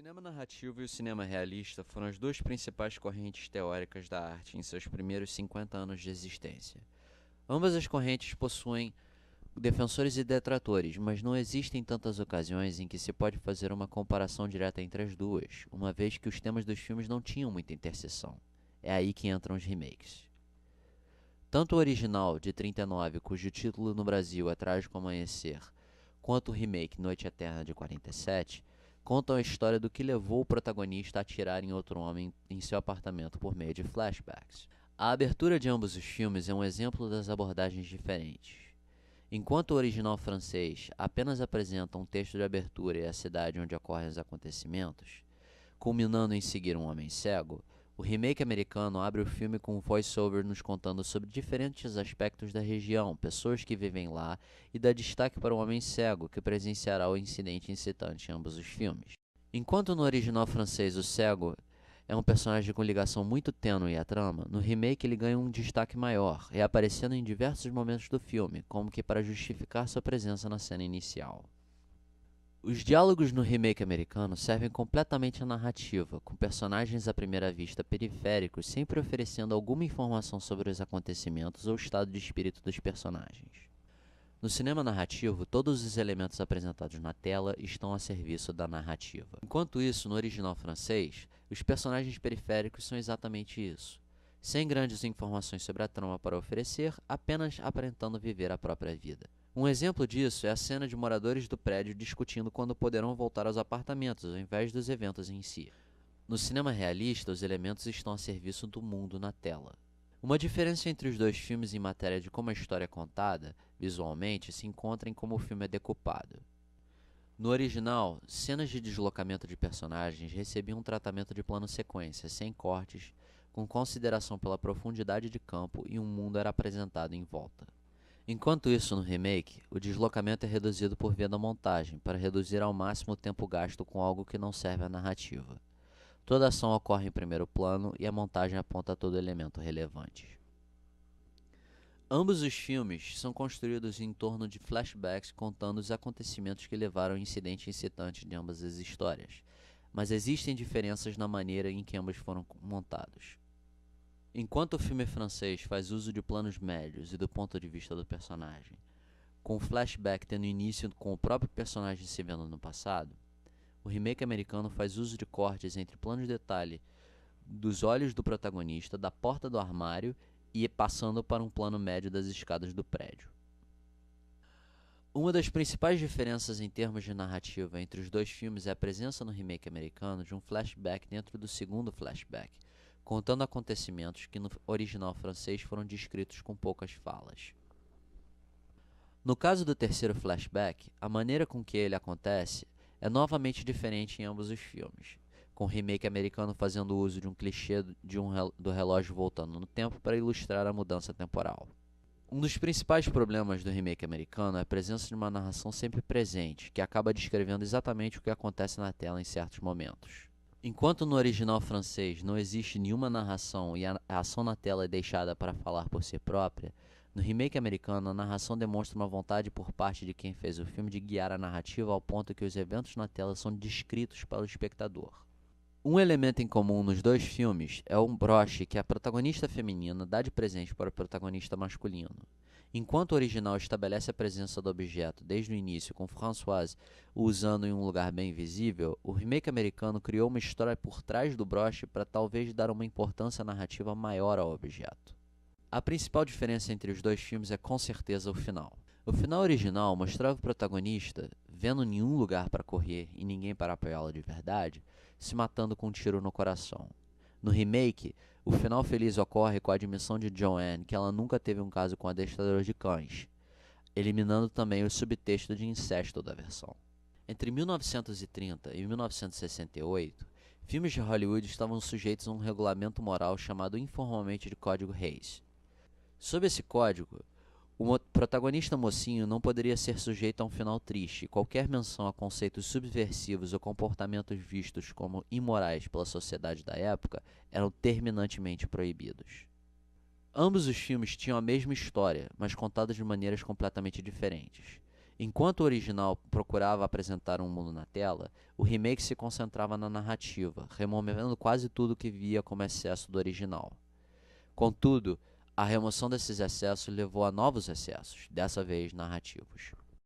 cinema narrativo e o cinema realista foram as duas principais correntes teóricas da arte em seus primeiros 50 anos de existência. Ambas as correntes possuem defensores e detratores, mas não existem tantas ocasiões em que se pode fazer uma comparação direta entre as duas, uma vez que os temas dos filmes não tinham muita interseção. É aí que entram os remakes. Tanto o original, de 39, cujo título no Brasil é Trágico Amanhecer, quanto o remake Noite Eterna, de 47, contam a história do que levou o protagonista a atirar em outro homem em seu apartamento por meio de flashbacks. A abertura de ambos os filmes é um exemplo das abordagens diferentes. Enquanto o original francês apenas apresenta um texto de abertura e a cidade onde ocorrem os acontecimentos, culminando em seguir um homem cego, o remake americano abre o filme com um voice-over nos contando sobre diferentes aspectos da região, pessoas que vivem lá, e dá destaque para o homem cego, que presenciará o incidente incitante em ambos os filmes. Enquanto no original francês o cego é um personagem com ligação muito tênue à trama, no remake ele ganha um destaque maior, reaparecendo em diversos momentos do filme, como que para justificar sua presença na cena inicial. Os diálogos no remake americano servem completamente à narrativa, com personagens à primeira vista periféricos sempre oferecendo alguma informação sobre os acontecimentos ou o estado de espírito dos personagens. No cinema narrativo, todos os elementos apresentados na tela estão a serviço da narrativa. Enquanto isso, no original francês, os personagens periféricos são exatamente isso, sem grandes informações sobre a trama para oferecer, apenas aparentando viver a própria vida. Um exemplo disso é a cena de moradores do prédio discutindo quando poderão voltar aos apartamentos, ao invés dos eventos em si. No cinema realista, os elementos estão a serviço do mundo na tela. Uma diferença entre os dois filmes em matéria de como a história é contada, visualmente, se encontra em como o filme é decupado. No original, cenas de deslocamento de personagens recebiam um tratamento de plano-sequência, sem cortes, com consideração pela profundidade de campo e um mundo era apresentado em volta. Enquanto isso, no remake, o deslocamento é reduzido por via da montagem, para reduzir ao máximo o tempo gasto com algo que não serve à narrativa. Toda ação ocorre em primeiro plano e a montagem aponta todo elemento relevante. Ambos os filmes são construídos em torno de flashbacks contando os acontecimentos que levaram ao incidente incitante de ambas as histórias, mas existem diferenças na maneira em que ambos foram montados. Enquanto o filme francês faz uso de planos médios e do ponto de vista do personagem, com o flashback tendo início com o próprio personagem se vendo no passado, o remake americano faz uso de cortes entre planos de detalhe dos olhos do protagonista, da porta do armário e passando para um plano médio das escadas do prédio. Uma das principais diferenças em termos de narrativa entre os dois filmes é a presença no remake americano de um flashback dentro do segundo flashback, contando acontecimentos que no original francês foram descritos com poucas falas. No caso do terceiro flashback, a maneira com que ele acontece é novamente diferente em ambos os filmes, com o remake americano fazendo uso de um clichê do relógio voltando no tempo para ilustrar a mudança temporal. Um dos principais problemas do remake americano é a presença de uma narração sempre presente, que acaba descrevendo exatamente o que acontece na tela em certos momentos. Enquanto no original francês não existe nenhuma narração e a ação na tela é deixada para falar por si própria, no remake americano a narração demonstra uma vontade por parte de quem fez o filme de guiar a narrativa ao ponto que os eventos na tela são descritos para o espectador. Um elemento em comum nos dois filmes é um broche que a protagonista feminina dá de presente para o protagonista masculino. Enquanto o original estabelece a presença do objeto desde o início, com Françoise o usando em um lugar bem visível, o remake americano criou uma história por trás do broche para talvez dar uma importância narrativa maior ao objeto. A principal diferença entre os dois filmes é com certeza o final. O final original mostrava o protagonista, vendo nenhum lugar para correr e ninguém para apoiá-lo de verdade, se matando com um tiro no coração. No remake, o final feliz ocorre com a admissão de Joanne que ela nunca teve um caso com adestrador de cães, eliminando também o subtexto de incesto da versão. Entre 1930 e 1968, filmes de Hollywood estavam sujeitos a um regulamento moral chamado informalmente de Código Hays. Sob esse código, o protagonista mocinho não poderia ser sujeito a um final triste. Qualquer menção a conceitos subversivos ou comportamentos vistos como imorais pela sociedade da época eram terminantemente proibidos. Ambos os filmes tinham a mesma história, mas contada de maneiras completamente diferentes. Enquanto o original procurava apresentar um mundo na tela, o remake se concentrava na narrativa, removendo quase tudo que via como excesso do original. Contudo, a remoção desses excessos levou a novos excessos, dessa vez narrativos.